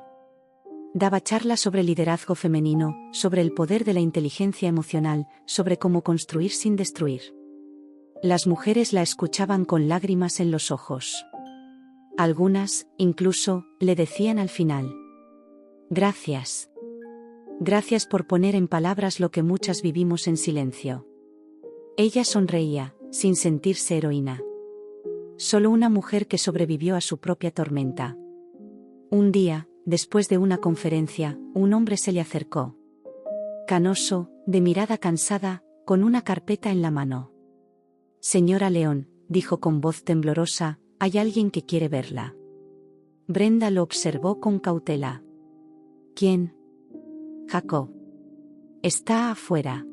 Daba charlas sobre liderazgo femenino, sobre el poder de la inteligencia emocional, sobre cómo construir sin destruir. Las mujeres la escuchaban con lágrimas en los ojos. Algunas, incluso, le decían al final: gracias. Gracias por poner en palabras lo que muchas vivimos en silencio. Ella sonreía, sin sentirse heroína. Solo una mujer que sobrevivió a su propia tormenta. Un día, después de una conferencia, un hombre se le acercó. Canoso, de mirada cansada, con una carpeta en la mano. Señora León, dijo con voz temblorosa, hay alguien que quiere verla. Brenda lo observó con cautela. ¿Quién? Jacob. Está afuera.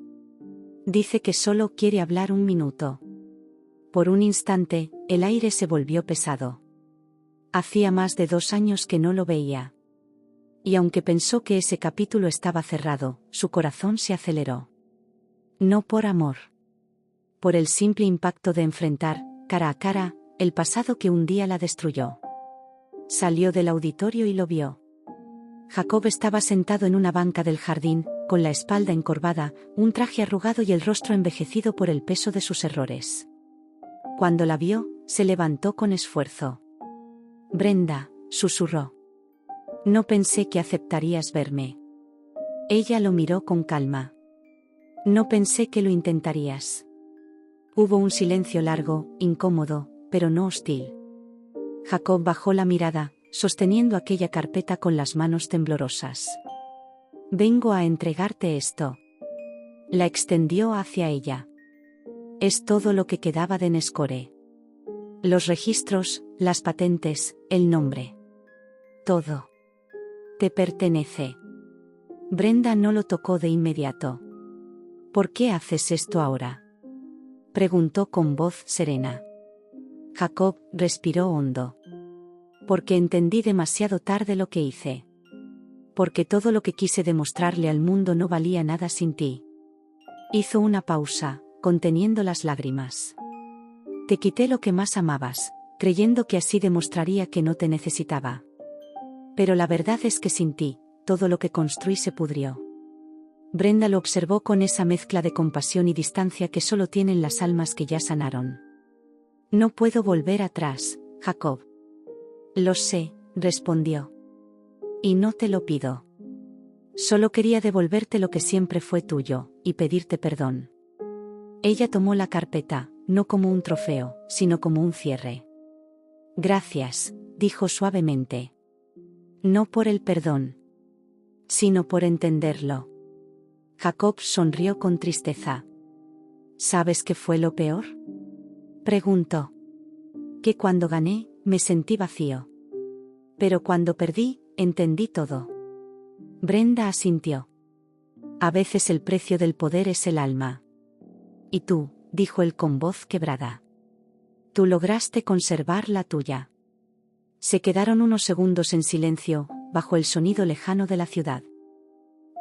Dice que solo quiere hablar un minuto. Por un instante, el aire se volvió pesado. Hacía más de 2 años que no lo veía. Y aunque pensó que ese capítulo estaba cerrado, su corazón se aceleró. No por amor. Por el simple impacto de enfrentar, cara a cara, el pasado que un día la destruyó. Salió del auditorio y lo vio. Jacob estaba sentado en una banca del jardín, con la espalda encorvada, un traje arrugado y el rostro envejecido por el peso de sus errores. Cuando la vio, se levantó con esfuerzo. Brenda, susurró. No pensé que aceptarías verme. Ella lo miró con calma. No pensé que lo intentarías. Hubo un silencio largo, incómodo, pero no hostil. Jacob bajó la mirada, sosteniendo aquella carpeta con las manos temblorosas. Vengo a entregarte esto. La extendió hacia ella. Es todo lo que quedaba de Nescore. Los registros, las patentes, el nombre. Todo. Te pertenece. Brenda no lo tocó de inmediato. ¿Por qué haces esto ahora? Preguntó con voz serena. Jacob respiró hondo. Porque entendí demasiado tarde lo que hice. Porque todo lo que quise demostrarle al mundo no valía nada sin ti. Hizo una pausa, conteniendo las lágrimas. Te quité lo que más amabas, creyendo que así demostraría que no te necesitaba. Pero la verdad es que sin ti, todo lo que construí se pudrió. Brenda lo observó con esa mezcla de compasión y distancia que solo tienen las almas que ya sanaron. No puedo volver atrás, Jacob. Lo sé, respondió. Y no te lo pido. Solo quería devolverte lo que siempre fue tuyo, y pedirte perdón. Ella tomó la carpeta, no como un trofeo, sino como un cierre. Gracias, dijo suavemente. No por el perdón, sino por entenderlo. Jacob sonrió con tristeza. ¿Sabes qué fue lo peor? Preguntó. Que cuando gané, me sentí vacío. Pero cuando perdí, entendí todo. Brenda asintió. A veces el precio del poder es el alma. Y tú, dijo él con voz quebrada. Tú lograste conservar la tuya. Se quedaron unos segundos en silencio, bajo el sonido lejano de la ciudad.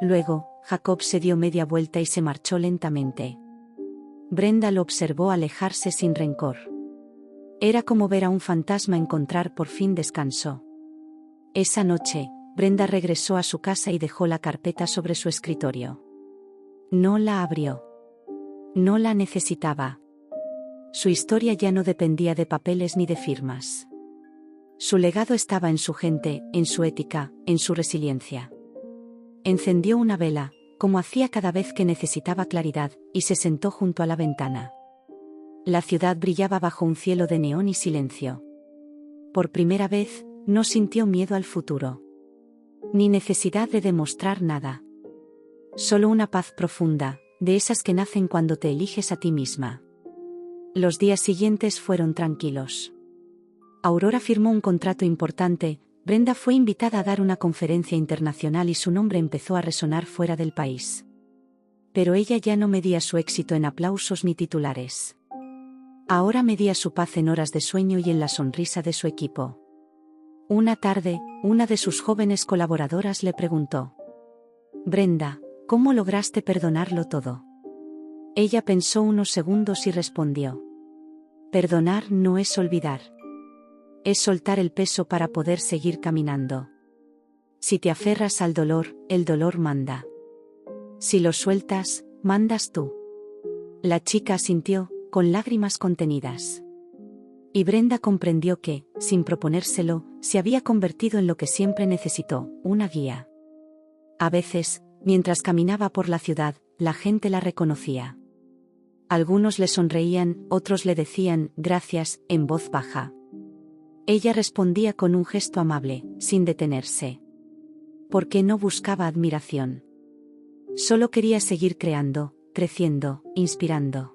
Luego, Jacob se dio media vuelta y se marchó lentamente. Brenda lo observó alejarse sin rencor. Era como ver a un fantasma encontrar por fin descanso. Esa noche, Brenda regresó a su casa y dejó la carpeta sobre su escritorio. No la abrió. No la necesitaba. Su historia ya no dependía de papeles ni de firmas. Su legado estaba en su gente, en su ética, en su resiliencia. Encendió una vela, como hacía cada vez que necesitaba claridad, y se sentó junto a la ventana. La ciudad brillaba bajo un cielo de neón y silencio. Por primera vez, no sintió miedo al futuro. Ni necesidad de demostrar nada. Solo una paz profunda, de esas que nacen cuando te eliges a ti misma. Los días siguientes fueron tranquilos. Aurora firmó un contrato importante, Brenda fue invitada a dar una conferencia internacional y su nombre empezó a resonar fuera del país. Pero ella ya no medía su éxito en aplausos ni titulares. Ahora medía su paz en horas de sueño y en la sonrisa de su equipo. Una tarde, una de sus jóvenes colaboradoras le preguntó: «Brenda, ¿cómo lograste perdonarlo todo?». Ella pensó unos segundos y respondió: «Perdonar no es olvidar. Es soltar el peso para poder seguir caminando. Si te aferras al dolor, el dolor manda. Si lo sueltas, mandas tú». La chica asintió, con lágrimas contenidas. Y Brenda comprendió que, sin proponérselo, se había convertido en lo que siempre necesitó, una guía. A veces, mientras caminaba por la ciudad, la gente la reconocía. Algunos le sonreían, otros le decían «gracias», en voz baja. Ella respondía con un gesto amable, sin detenerse. Porque no buscaba admiración. Solo quería seguir creando, creciendo, inspirando.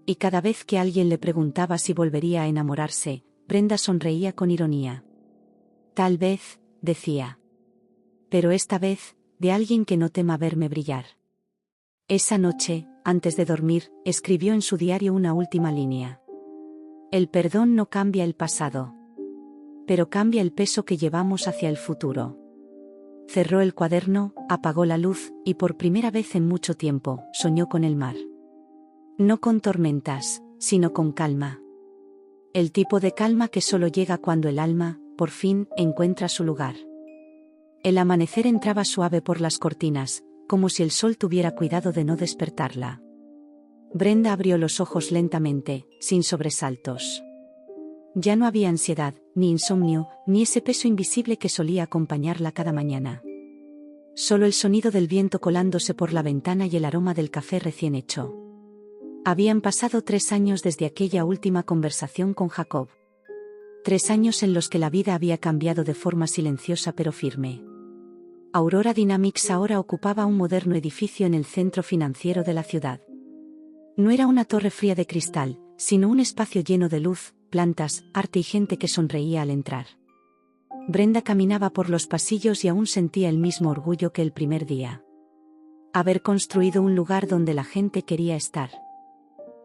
Y cada vez que alguien le preguntaba si volvería a enamorarse, Brenda sonreía con ironía. «Tal vez», decía. «Pero esta vez, de alguien que no tema verme brillar». Esa noche, antes de dormir, escribió en su diario una última línea. «El perdón no cambia el pasado. Pero cambia el peso que llevamos hacia el futuro». Cerró el cuaderno, apagó la luz, y por primera vez en mucho tiempo, soñó con el mar. No con tormentas, sino con calma. El tipo de calma que solo llega cuando el alma, por fin, encuentra su lugar. El amanecer entraba suave por las cortinas, como si el sol tuviera cuidado de no despertarla. Brenda abrió los ojos lentamente, sin sobresaltos. Ya no había ansiedad, ni insomnio, ni ese peso invisible que solía acompañarla cada mañana. Solo el sonido del viento colándose por la ventana y el aroma del café recién hecho. Habían pasado 3 años desde aquella última conversación con Jacob. 3 años en los que la vida había cambiado de forma silenciosa pero firme. Aurora Dynamics ahora ocupaba un moderno edificio en el centro financiero de la ciudad. No era una torre fría de cristal, sino un espacio lleno de luz, plantas, arte y gente que sonreía al entrar. Brenda caminaba por los pasillos y aún sentía el mismo orgullo que el primer día. Haber construido un lugar donde la gente quería estar.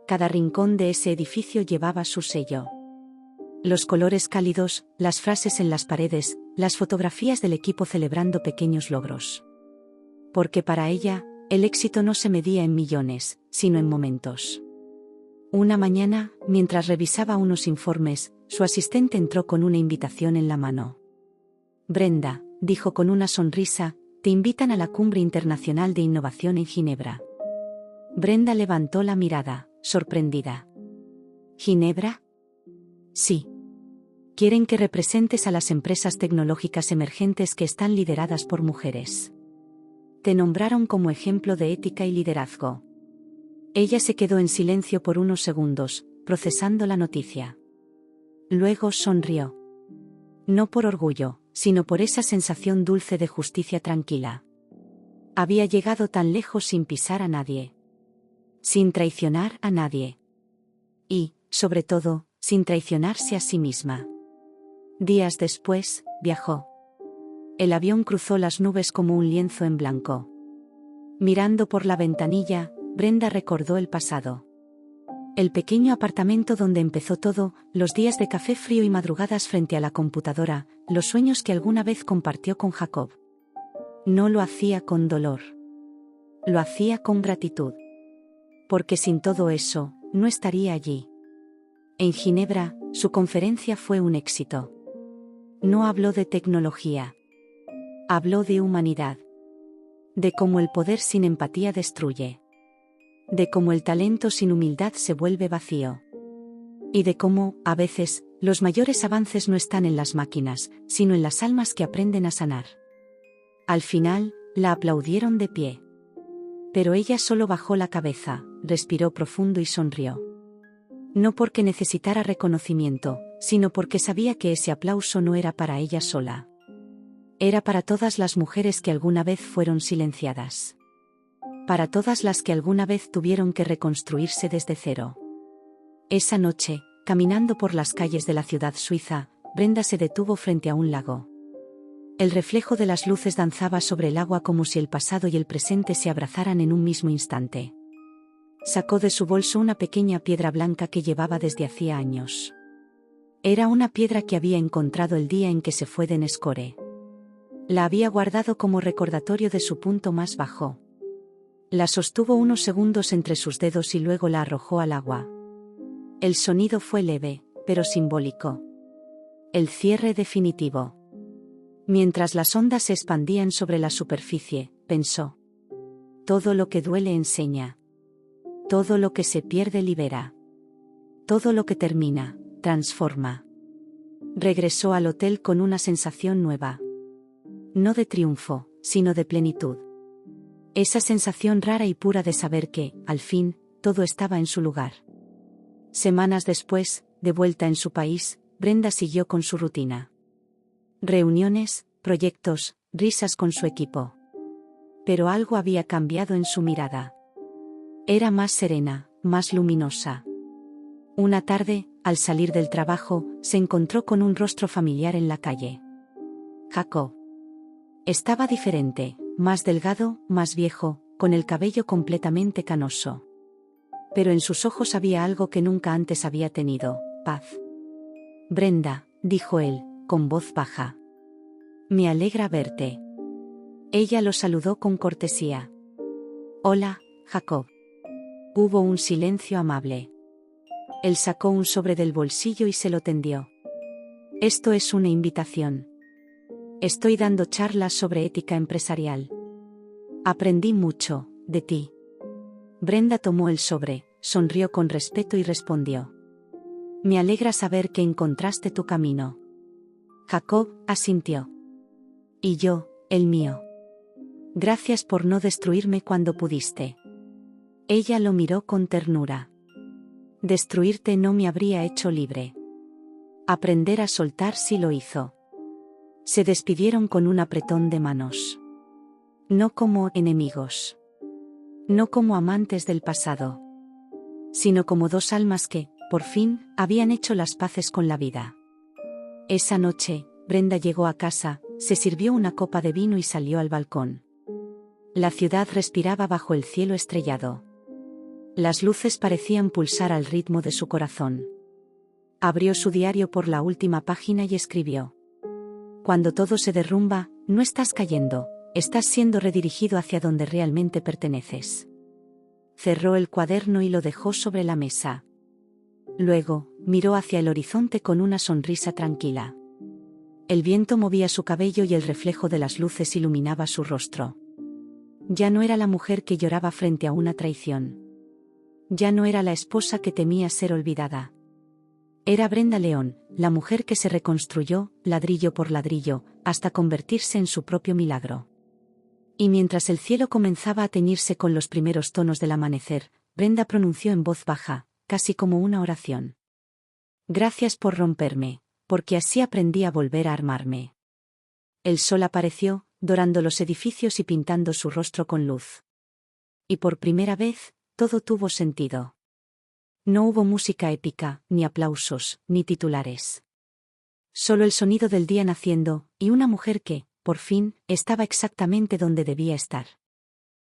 Cada rincón de ese edificio llevaba su sello. Los colores cálidos, las frases en las paredes, las fotografías del equipo celebrando pequeños logros. Porque para ella, el éxito no se medía en millones, sino en momentos. Una mañana, mientras revisaba unos informes, su asistente entró con una invitación en la mano. «Brenda», dijo con una sonrisa, «te invitan a la Cumbre Internacional de Innovación en Ginebra». Brenda levantó la mirada, sorprendida. «¿Ginebra?» «Sí. Quieren que representes a las empresas tecnológicas emergentes que están lideradas por mujeres. Te nombraron como ejemplo de ética y liderazgo». Ella se quedó en silencio por unos segundos, procesando la noticia. Luego sonrió. No por orgullo, sino por esa sensación dulce de justicia tranquila. Había llegado tan lejos sin pisar a nadie. Sin traicionar a nadie. Y, sobre todo, sin traicionarse a sí misma. Días después, viajó. El avión cruzó las nubes como un lienzo en blanco. Mirando por la ventanilla, Brenda recordó el pasado. El pequeño apartamento donde empezó todo, los días de café frío y madrugadas frente a la computadora, los sueños que alguna vez compartió con Jacob. No lo hacía con dolor. Lo hacía con gratitud. Porque sin todo eso, no estaría allí. En Ginebra, su conferencia fue un éxito. No habló de tecnología. Habló de humanidad. De cómo el poder sin empatía destruye. De cómo el talento sin humildad se vuelve vacío. Y de cómo, a veces, los mayores avances no están en las máquinas, sino en las almas que aprenden a sanar. Al final, la aplaudieron de pie. Pero ella solo bajó la cabeza, respiró profundo y sonrió. No porque necesitara reconocimiento, sino porque sabía que ese aplauso no era para ella sola. Era para todas las mujeres que alguna vez fueron silenciadas. Para todas las que alguna vez tuvieron que reconstruirse desde cero. Esa noche, caminando por las calles de la ciudad suiza, Brenda se detuvo frente a un lago. El reflejo de las luces danzaba sobre el agua como si el pasado y el presente se abrazaran en un mismo instante. Sacó de su bolso una pequeña piedra blanca que llevaba desde hacía años. Era una piedra que había encontrado el día en que se fue de Nescore. La había guardado como recordatorio de su punto más bajo. La sostuvo unos segundos entre sus dedos y luego la arrojó al agua. El sonido fue leve, pero simbólico. El cierre definitivo. Mientras las ondas se expandían sobre la superficie, pensó. Todo lo que duele enseña. Todo lo que se pierde libera. Todo lo que termina, transforma. Regresó al hotel con una sensación nueva. No de triunfo, sino de plenitud. Esa sensación rara y pura de saber que, al fin, todo estaba en su lugar. Semanas después, de vuelta en su país, Brenda siguió con su rutina. Reuniones, proyectos, risas con su equipo. Pero algo había cambiado en su mirada. Era más serena, más luminosa. Una tarde, al salir del trabajo, se encontró con un rostro familiar en la calle. Jacob. Estaba diferente, más delgado, más viejo, con el cabello completamente canoso. Pero en sus ojos había algo que nunca antes había tenido, paz. Brenda, dijo él, con voz baja. Me alegra verte. Ella lo saludó con cortesía. Hola, Jacob. Hubo un silencio amable. Él sacó un sobre del bolsillo y se lo tendió. Esto es una invitación. Estoy dando charlas sobre ética empresarial. Aprendí mucho, de ti. Brenda tomó el sobre, sonrió con respeto y respondió. Me alegra saber que encontraste tu camino. Jacob asintió. Y yo, el mío. Gracias por no destruirme cuando pudiste. Ella lo miró con ternura. Destruirte no me habría hecho libre. Aprender a soltar sí lo hizo. Se despidieron con un apretón de manos. No como enemigos. No como amantes del pasado. Sino como dos almas que, por fin, habían hecho las paces con la vida. Esa noche, Brenda llegó a casa, se sirvió una copa de vino y salió al balcón. La ciudad respiraba bajo el cielo estrellado. Las luces parecían pulsar al ritmo de su corazón. Abrió su diario por la última página y escribió. Cuando todo se derrumba, no estás cayendo, estás siendo redirigido hacia donde realmente perteneces. Cerró el cuaderno y lo dejó sobre la mesa. Luego, miró hacia el horizonte con una sonrisa tranquila. El viento movía su cabello y el reflejo de las luces iluminaba su rostro. Ya no era la mujer que lloraba frente a una traición. Ya no era la esposa que temía ser olvidada. Era Brenda León, la mujer que se reconstruyó, ladrillo por ladrillo, hasta convertirse en su propio milagro. Y mientras el cielo comenzaba a teñirse con los primeros tonos del amanecer, Brenda pronunció en voz baja, casi como una oración. Gracias por romperme, porque así aprendí a volver a armarme. El sol apareció, dorando los edificios y pintando su rostro con luz. Y por primera vez, todo tuvo sentido. No hubo música épica, ni aplausos, ni titulares. Solo el sonido del día naciendo, y una mujer que, por fin, estaba exactamente donde debía estar.